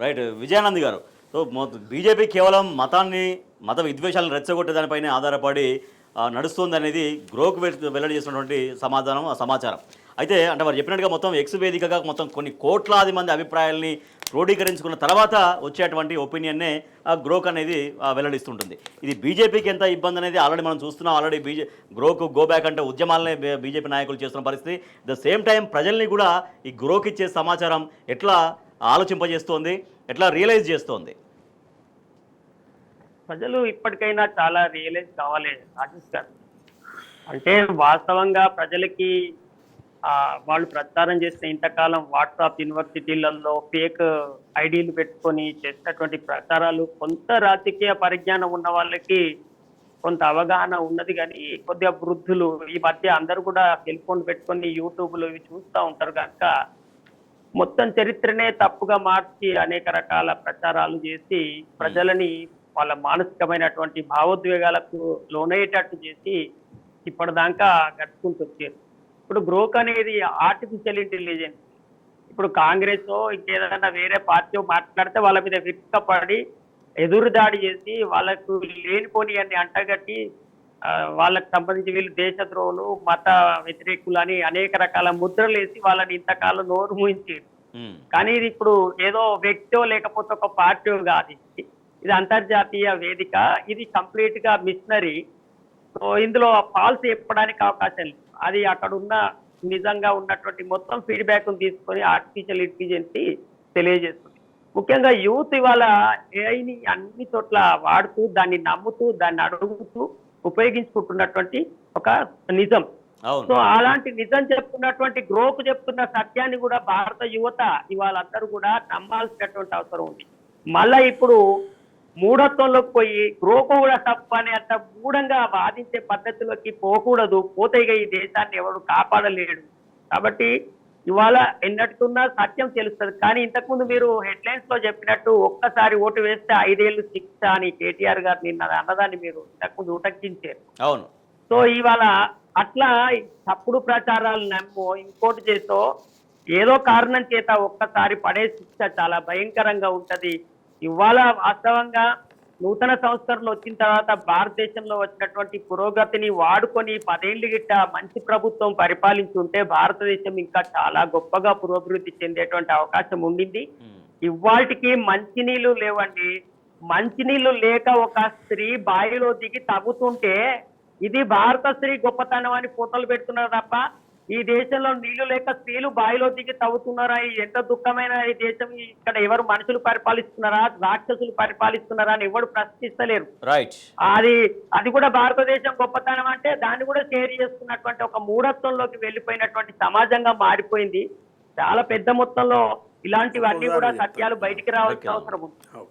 Right. Vijayanand గారు. So, BJP కేవలం మత విద్వేషాలను రెచ్చగొట్టే దానిపైనే ఆధారపడి నడుస్తుందనేది గ్రోక్ వెల్లడి చేసినటువంటి సమాచారం. అయితే అంటే వారు చెప్పినట్టుగా మొత్తం ఎక్స్ వేదికగా మొత్తం కొన్ని కోట్లాది మంది అభిప్రాయాల్ని క్రోడీకరించుకున్న తర్వాత వచ్చేటువంటి ఒపీనియన్నే గ్రోక్ అనేది వెల్లడిస్తుంటుంది. ఇది బీజేపీకి ఎంత ఇబ్బంది అనేది ఆల్రెడీ మనం చూస్తున్నాం. ఆల్రెడీ గ్రోక్ గో బ్యాక్ అంటే ఉద్యమాలనే బీజేపీ నాయకులు చేస్తున్న పరిస్థితి. ద సేమ్ టైం ప్రజల్ని కూడా ఈ గ్రోక్ ఇచ్చే సమాచారం ఎట్లా ఆలోచింపజేస్తోంది, ఎట్లా రియలైజ్ చేస్తోంది? ప్రజలు ఇప్పటికైనా చాలా రియలైజ్ కావాలి రాజేష్ గారు. అంటే వాస్తవంగా ప్రజలకి వాళ్ళు ప్రచారం చేసిన ఇంతకాలం వాట్సాప్ యూనివర్సిటీలలో ఫేక్ ఐడీలు పెట్టుకొని చేసినటువంటి ప్రచారాలు కొంత రాజకీయ పరిజ్ఞానం ఉన్న వాళ్ళకి కొంత అవగాహన ఉన్నది, కానీ కొద్దిగా వృద్ధులు ఈ మధ్య అందరూ కూడా సెల్ ఫోన్ పెట్టుకొని యూట్యూబ్లు ఇవి చూస్తూ ఉంటారు కనుక మొత్తం చరిత్రనే తప్పుగా మార్చి అనేక రకాల ప్రచారాలు చేసి ప్రజలని వాళ్ళ మానసికమైనటువంటి భావోద్వేగాలకు లోనయ్యేటట్టు చేసి ఇప్పటిదాకా గడుచుకుంటూ వచ్చారు. ఇప్పుడు గ్రోక్ అనేది ఆర్టిఫిషియల్ ఇంటెలిజెన్స్. ఇప్పుడు కాంగ్రెస్ ఇంకేదైనా వేరే పార్టీ మాట్లాడితే వాళ్ళ మీద విరుచుకపడి ఎదురుదాడి చేసి వాళ్ళకు లేనిపోని అన్ని అంటగట్టి వాళ్ళకి సంబంధించి వీళ్ళు దేశద్రోహులు, మత వ్యతిరేకులు అని అనేక రకాల ముద్రలు వేసి వాళ్ళని ఇంతకాలం నోరు మూయించారు. కానీ ఇది ఇప్పుడు ఏదో వ్యక్తో లేకపోతే ఒక పార్టీ కాదు, ఇది అంతర్జాతీయ వేదిక. ఇది కంప్లీట్ గా మిషనరీ. సో ఇందులో ఫాల్స్ చెప్పడానికి అవకాశం లేదు. అది అక్కడ ఉన్న నిజంగా ఉన్నటువంటి మొత్తం ఫీడ్బ్యాక్ తీసుకొని ఆర్టిఫిషియల్ ఇంటెలిజెన్స్ తెలియజేస్తుంది. ముఖ్యంగా యూత్ ఇవాళ ఏఐని అన్ని చోట్ల వాడుతూ దాన్ని నమ్ముతూ దాన్ని అడుగుతూ ఉపయోగించుకుంటున్నటువంటి ఒక నిజం. సో అలాంటి నిజం చెప్తున్నటువంటి గ్రోక్ చెప్తున్న సత్యాన్ని కూడా భారత యువత ఇవాళ అందరూ కూడా నమ్మాల్సినటువంటి అవసరం ఉంది. మళ్ళా ఇప్పుడు మూఢత్వంలోకి పోయి గ్రోకు కూడా తప్ప అని అంత మూఢంగా వాదించే పద్ధతిలోకి పోకూడదు. పోతే ఈ దేశాన్ని ఎవరు కాపాడలేడు. కాబట్టి ఇవాళ ఎన్నట్టున్నా సత్యం తెలుస్తుంది. కానీ ఇంతకుముందు మీరు హెడ్లైన్స్ లో చెప్పినట్టు ఒక్కసారి ఓటు వేస్తే 5 ఏళ్ళు శిక్ష అని కేటీఆర్ గారు నిన్న అన్నదాన్ని మీరు ఇంతకుముందు ఉటంకించారు. అవును. సో ఇవాళ అట్లా తప్పుడు ప్రచారాలు నమ్మో ఇంకోటి చేతో ఏదో కారణం చేత ఒక్కసారి పడే శిక్ష చాలా భయంకరంగా ఉంటది. ఇవాళ వాస్తవంగా నూతన సంస్కరణలు వచ్చిన తర్వాత భారతదేశంలో వచ్చినటువంటి పురోగతిని వాడుకొని 10 ఏళ్ళు గిట్ట మంచి ప్రభుత్వం పరిపాలించుంటే భారతదేశం ఇంకా చాలా గొప్పగా పురోభివృద్ధి చెందేటువంటి అవకాశం ఉండింది. ఇవాళకి మంచినీళ్లు లేవండి. మంచినీళ్లు లేక ఒక స్త్రీ బావిలో దిగి తవ్వుతుంటే ఇది భారత స్త్రీ గొప్పతనం అని ఫోటోలు పెడుతున్నారు తప్ప ఈ దేశంలో నీళ్లు లేక స్త్రీలు బావిలో దిగి తవ్వుతున్నారా? ఎంత దుఃఖమైన ఈ దేశం. ఇక్కడ ఎవరు మనుషులు పరిపాలిస్తున్నారా, రాక్షసులు పరిపాలిస్తున్నారా అని ఎవరు ప్రశ్నిస్తలేరు. అది కూడా భారతదేశం గొప్పతనం అంటే దాన్ని కూడా షేర్ చేసుకున్నటువంటి ఒక మూఢత్వంలోకి వెళ్ళిపోయినటువంటి సమాజంగా మారిపోయింది. చాలా పెద్ద మొత్తంలో ఇలాంటివన్నీ కూడా సత్యాలు బయటికి రావాల్సిన అవసరం ఉంది.